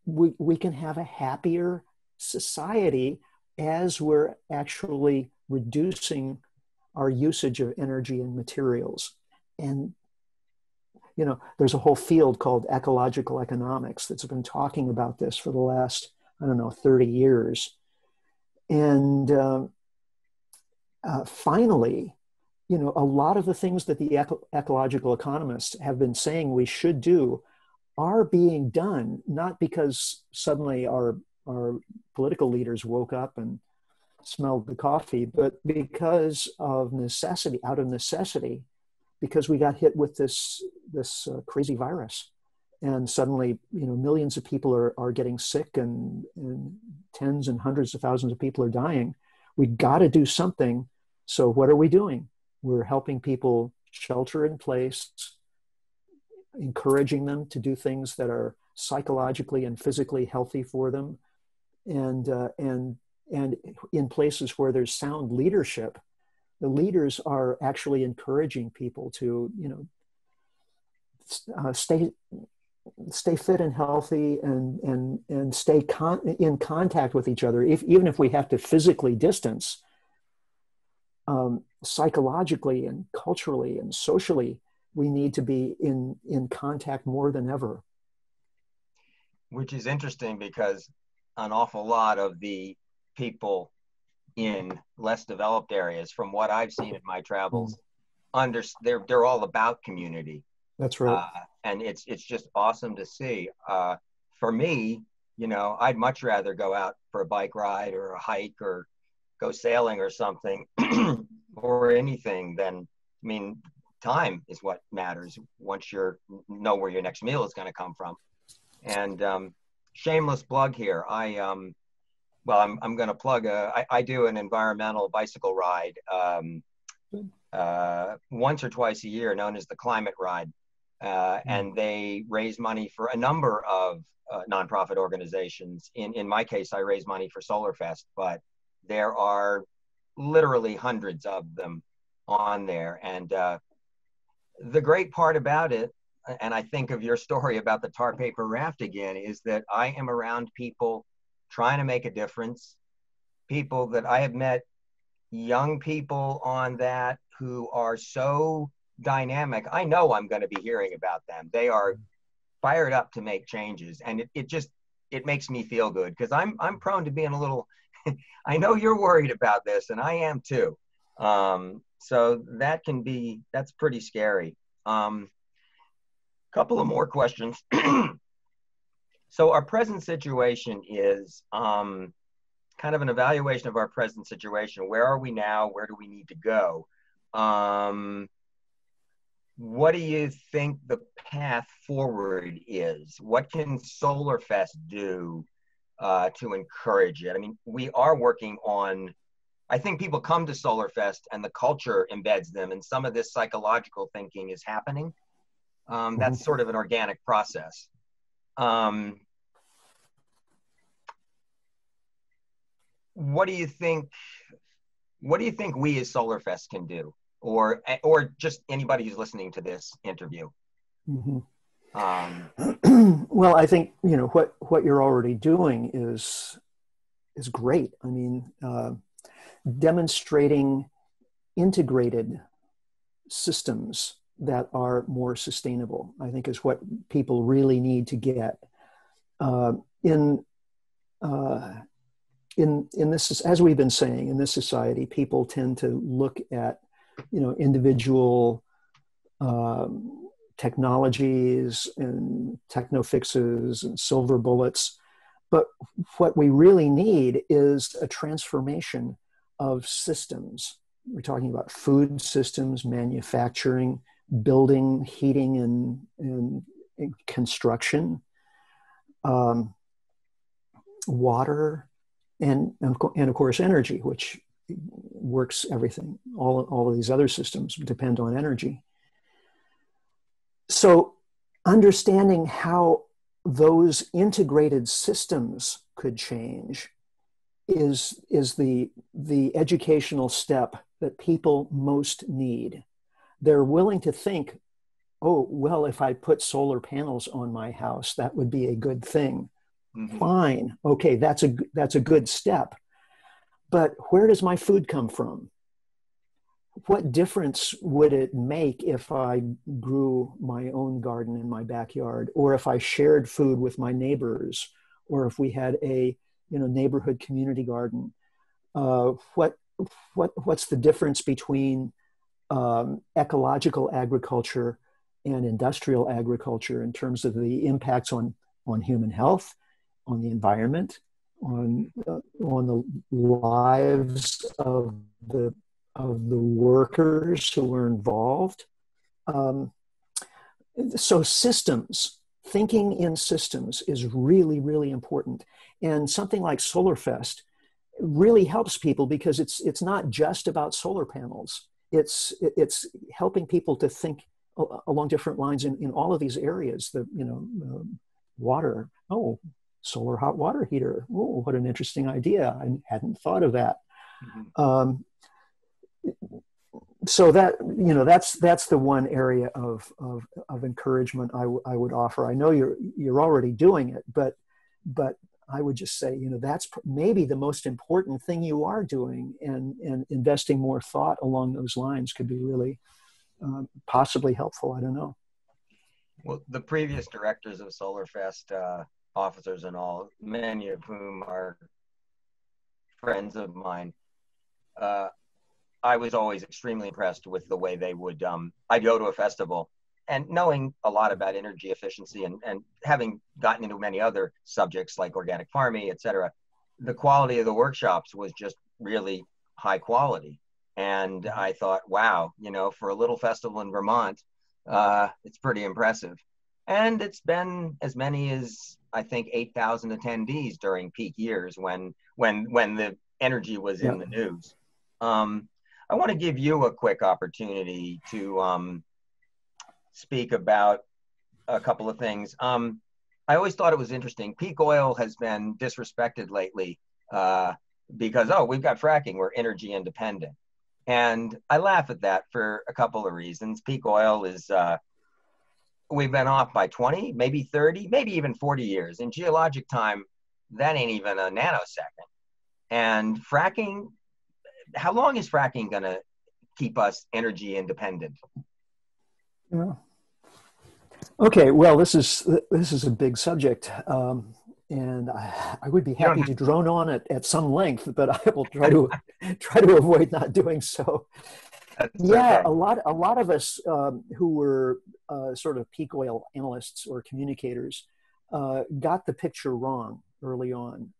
we can have a happier society as we're actually reducing our usage of energy and materials. And there's a whole field called ecological economics that's been talking about this for the last, 30 years. And finally, a lot of the things that the ecological economists have been saying we should do are being done, not because suddenly our political leaders woke up and smelled the coffee, but because of necessity, because we got hit with this crazy virus. And suddenly, millions of people are getting sick, and tens and hundreds of thousands of people are dying. We got to do something. So what are we doing? We're helping people shelter in place, encouraging them to do things that are psychologically and physically healthy for them, And in places where there's sound leadership, the leaders are actually encouraging people to, stay fit and healthy and stay in contact with each other, even if we have to physically distance. Psychologically and culturally and socially, we need to be in contact more than ever. Which is interesting because an awful lot of the people in less developed areas, from what I've seen in my travels, they're all about community. That's right. And it's just awesome to see. For me, I'd much rather go out for a bike ride or a hike or go sailing or something or anything than, time is what matters once you know where your next meal is going to come from. And shameless plug here. I'm going to plug I do an environmental bicycle ride once or twice a year known as the Climate Ride. And they raise money for a number of nonprofit organizations. In my case, I raise money for SolarFest, but there are literally hundreds of them on there. And the great part about it, and I think of your story about the tar paper raft again, is that I am around people trying to make a difference, people that I have met, young people on that who are so dynamic. I know I'm going to be hearing about them. They are fired up to make changes, and it makes me feel good because I'm prone to being a little I know you're worried about this, and I am too. So that's pretty scary. Couple of more questions. So our present situation is kind of an evaluation of our present situation. Where are we now? Where do we need to go? What do you think the path forward is? What can SolarFest do to encourage it? We are working on, I think people come to SolarFest and the culture embeds them, and some of this psychological thinking is happening. That's sort of an organic process. What do you think we as SolarFest can do, or just anybody who's listening to this interview? Well, I think what you're already doing is great. Demonstrating integrated systems that are more sustainable, I think, is what people really need to get. In this, as we've been saying, in this society, people tend to look at individual technologies and techno fixes and silver bullets. But what we really need is a transformation of systems. We're talking about food systems, manufacturing, building, heating, and construction, water, and of course energy, which works everything. All of these other systems depend on energy. So understanding how those integrated systems could change is the educational step that people most need. They're willing to think, oh, well, if I put solar panels on my house, that would be a good thing. Fine. Okay, that's a good step. But where does my food come from? What difference would it make if I grew my own garden in my backyard, or if I shared food with my neighbors, or if we had a neighborhood community garden? What's the difference between ecological agriculture and industrial agriculture in terms of the impacts on human health, on the environment, on the lives of the workers who are involved? So thinking in systems is really, really important. And something like SolarFest really helps people because it's not just about solar panels. It's helping people to think along different lines in all of these areas. Water. Oh, solar hot water heater. Oh, what an interesting idea. I hadn't thought of that. Mm-hmm. So that, that's the one area of encouragement I would offer. I know you're already doing it, but I would just say, that's maybe the most important thing you are doing, and investing more thought along those lines could be really possibly helpful. I don't know. Well, the previous directors of SolarFest, officers and all, many of whom are friends of mine, I was always extremely impressed with the way they would, I'd go to a festival and knowing a lot about energy efficiency and having gotten into many other subjects like organic farming, et cetera, the quality of the workshops was just really high quality. And I thought, wow, for a little festival in Vermont, it's pretty impressive. And it's been as many as, I think, 8,000 attendees during peak years when the energy was in the news. I want to give you a quick opportunity to speak about a couple of things. I always thought it was interesting. Peak oil has been disrespected lately because, we've got fracking, we're energy independent. And I laugh at that for a couple of reasons. Peak oil is, we've been off by 20, maybe 30, maybe even 40 years. In geologic time, that ain't even a nanosecond. And fracking, how long is fracking going to keep us energy independent? Yeah. Okay. Well, this is a big subject, and I would be happy to drone on it at some length, but I will try to avoid not doing so. Yeah, okay. A lot of us who were sort of peak oil analysts or communicators got the picture wrong early on.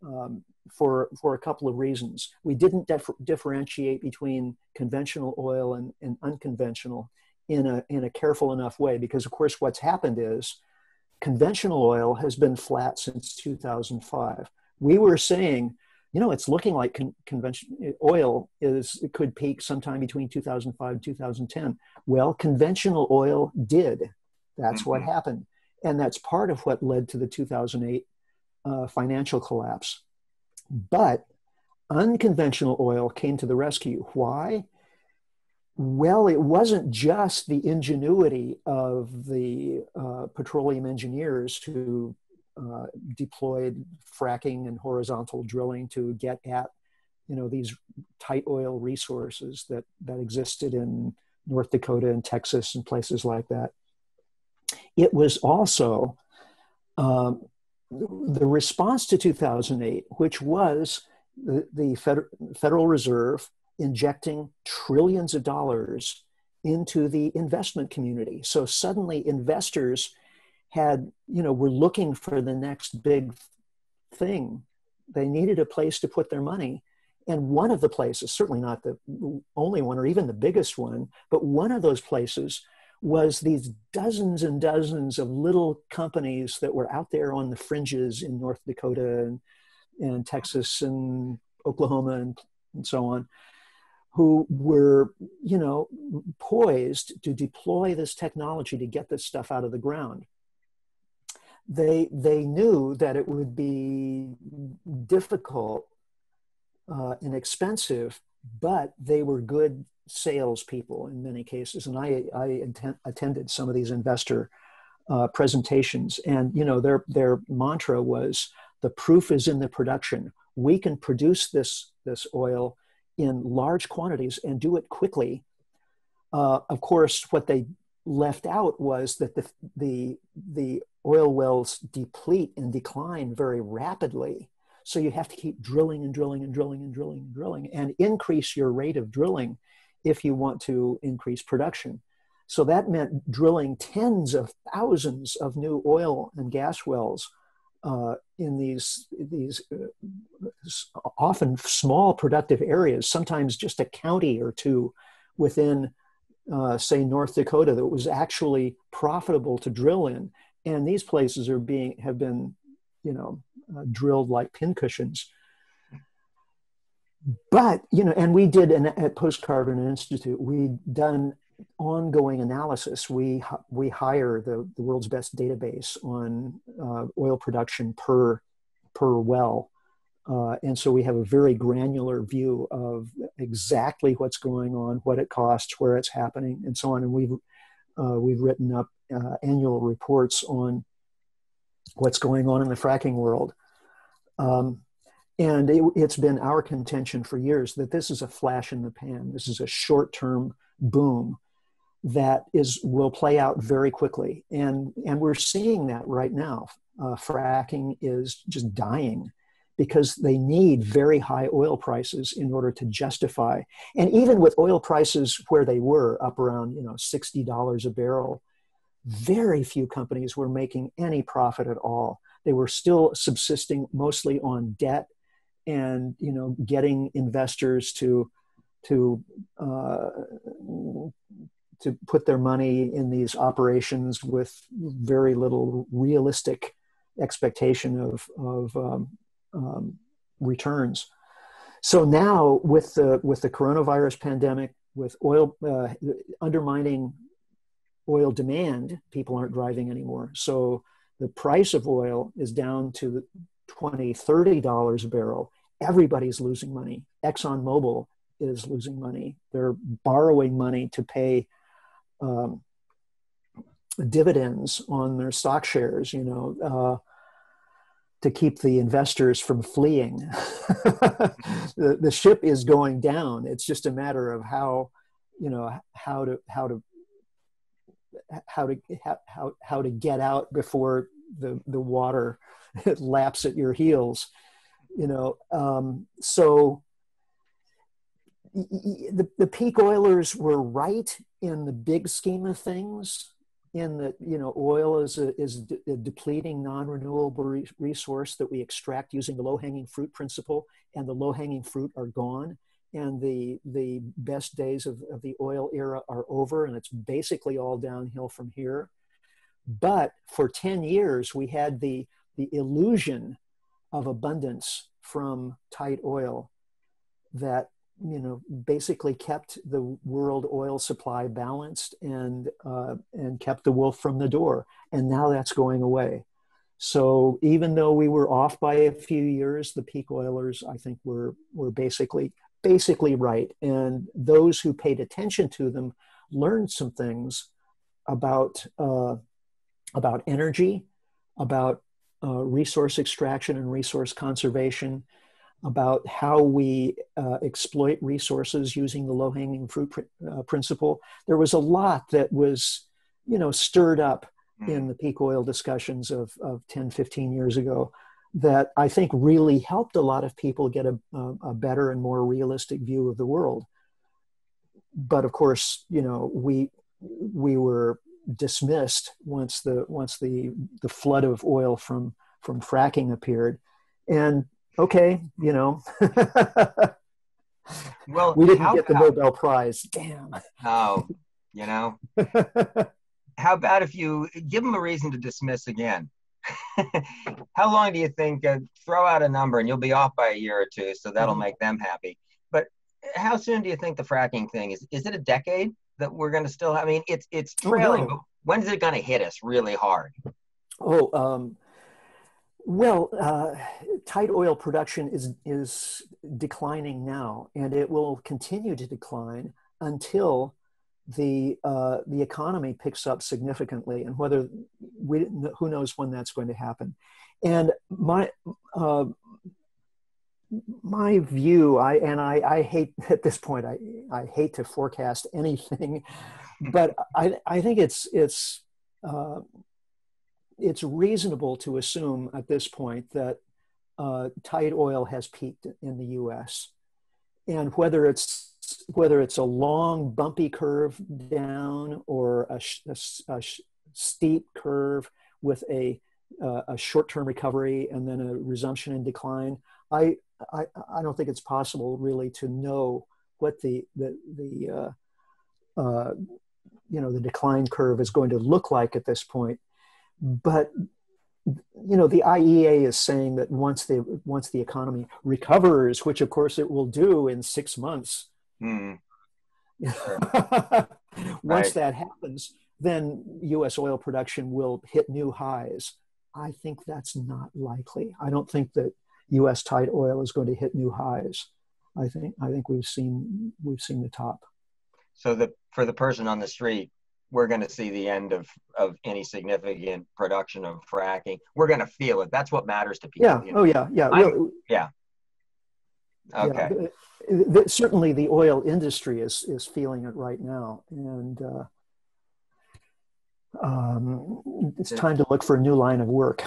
For a couple of reasons. We didn't differentiate between conventional oil and unconventional in a careful enough way, because of course what's happened is conventional oil has been flat since 2005. We were saying, it's looking like conventional oil it could peak sometime between 2005 and 2010. Well, conventional oil did. That's what happened. And that's part of what led to the 2008 financial collapse. But unconventional oil came to the rescue. Why? Well, it wasn't just the ingenuity of the petroleum engineers who deployed fracking and horizontal drilling to get at, these tight oil resources that existed in North Dakota and Texas and places like that. It was also the response to 2008, which was the Federal Reserve injecting trillions of dollars into the investment community. So suddenly investors were looking for the next big thing. They needed a place to put their money. And one of the places, certainly not the only one or even the biggest one, but one of those places was these dozens and dozens of little companies that were out there on the fringes in North Dakota and Texas and Oklahoma and so on, who were, poised to deploy this technology to get this stuff out of the ground. They knew that it would be difficult and expensive, but they were good salespeople in many cases. And I attended some of these investor presentations, and their mantra was, the proof is in the production. We can produce this oil in large quantities and do it quickly. Of course, what they left out was that the oil wells deplete and decline very rapidly. So you have to keep drilling and drilling and drilling and drilling and drilling and increase your rate of drilling if you want to increase production. So that meant drilling tens of thousands of new oil and gas wells in these often small productive areas, sometimes just a county or two within, say, North Dakota, that was actually profitable to drill in. And these places have been, drilled like pincushions. But, and we did at Post Carbon Institute, we'd done ongoing analysis. We hire the world's best database on oil production per per well. And so we have a very granular view of exactly what's going on, what it costs, where it's happening, and so on. And we've written up annual reports on what's going on in the fracking world. And it's been our contention for years that this is a flash in the pan. This is a short-term boom that will play out very quickly. And we're seeing that right now. Fracking is just dying because they need very high oil prices in order to justify. And even with oil prices where they were up around, $60 a barrel, very few companies were making any profit at all. They were still subsisting mostly on debt and, getting investors to put their money in these operations with very little realistic expectation of returns. So now with the coronavirus pandemic, with oil undermining oil demand, people aren't driving anymore. So the price of oil is down to $20, $30 a barrel. Everybody's losing money. ExxonMobil is losing money. They're borrowing money to pay dividends on their stock shares, to keep the investors from fleeing. The ship is going down. It's just a matter of how to get out before the water laps at your heels, So the peak oilers were right in the big scheme of things, in that oil is a depleting non-renewable resource that we extract using the low-hanging fruit principle, and the low-hanging fruit are gone, and the best days of the oil era are over, and it's basically all downhill from here. But for 10 years we had the illusion of abundance from tight oil that basically kept the world oil supply balanced and kept the wolf from the door. And now that's going away. So even though we were off by a few years, the peak oilers, I think, were basically right. And those who paid attention to them learned some things about energy, about resource extraction and resource conservation, about how we exploit resources using the low-hanging fruit principle. There was a lot that was, stirred up in the peak oil discussions of 10, 15 years ago that I think really helped a lot of people get a better and more realistic view of the world. But of course, we were dismissed once the flood of oil from fracking appeared. And okay, Well, we didn't get the Nobel Prize. Damn. Oh, how about if you give them a reason to dismiss again? How long do you think, throw out a number and you'll be off by a year or two, so that'll make them happy. But how soon do you think the fracking thing is it a decade that we're going to still have? I mean, it's trailing, but when's it going to hit us really hard? Tight oil production is declining now, and it will continue to decline until the economy picks up significantly, and who knows when that's going to happen. And my view, I hate at this point, I hate to forecast anything, but I think it's reasonable to assume at this point that tight oil has peaked in the U.S. And whether it's a long bumpy curve down or a steep curve with a short-term recovery and then a resumption in decline, I don't think it's possible really to know what the decline curve is going to look like at this point. But the IEA is saying that once the economy recovers, which of course it will do in 6 months, once that happens, then U.S. oil production will hit new highs. I think that's not likely. I don't think that U.S. tight oil is going to hit new highs. I think we've seen the top. So for the person on the street, we're going to see the end of any significant production of fracking. We're going to feel it. That's what matters to people. Yeah. Oh yeah. Yeah. Yeah. Okay. Yeah. Certainly, the oil industry is feeling it right now, and it's time to look for a new line of work.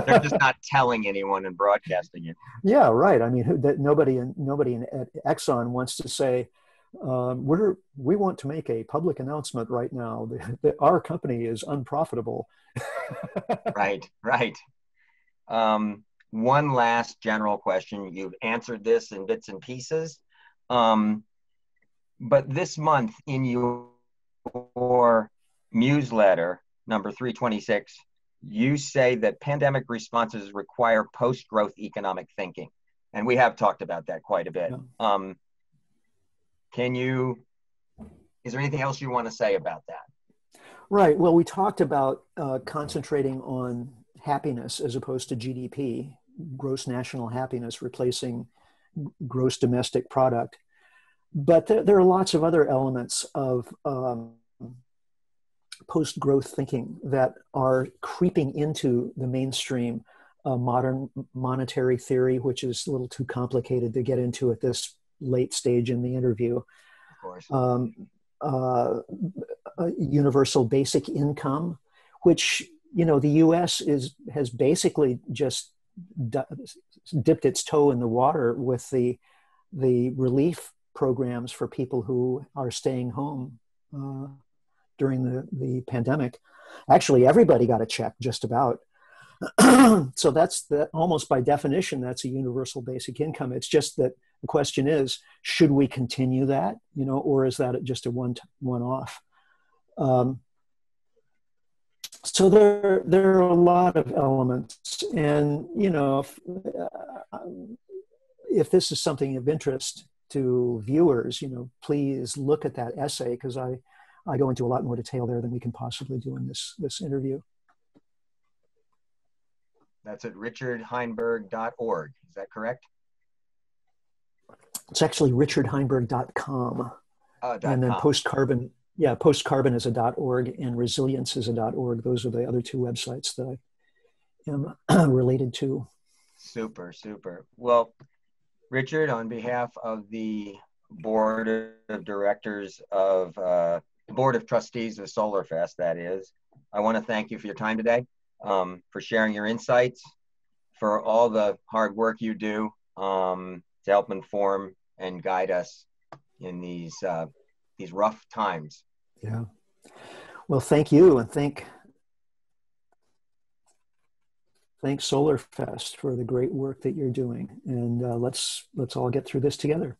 They're just not telling anyone and broadcasting it. Yeah, right. I mean, nobody at Exxon wants to say, we want to make a public announcement right now that our company is unprofitable. Right. One last general question. You've answered this in bits and pieces. But this month in your newsletter, number 326, you say that pandemic responses require post-growth economic thinking. And we have talked about that quite a bit. Yeah. Is there anything else you want to say about that? Right. Well, we talked about concentrating on happiness as opposed to GDP, gross national happiness, replacing gross domestic product. But there are lots of other elements of post-growth thinking that are creeping into the mainstream modern monetary theory, which is a little too complicated to get into at this late stage in the interview. Of course. Universal basic income, which, the U.S. has basically just dipped its toe in the water with the relief programs for people who are staying home during the pandemic. Actually, everybody got a check, just about. So that's almost by definition, that's a universal basic income. It's just that the question is, should we continue that, or is that just a one-off? So there are a lot of elements, and if this is something of interest to viewers, please look at that essay, because I go into a lot more detail there than we can possibly do in this interview. That's at richardheinberg.org. Is that correct? It's actually richardheinberg.com. And then .com. Postcarbon is a .org, and resilience is a .org. Those are the other two websites that I am related to. Super. Well, Richard, on behalf of the board of directors of board of trustees of SolarFest, that is, I want to thank you for your time today, for sharing your insights, for all the hard work you do to help inform and guide us in these rough times. Yeah. Well, thank you, and thanks SolarFest for the great work that you're doing. And let's all get through this together.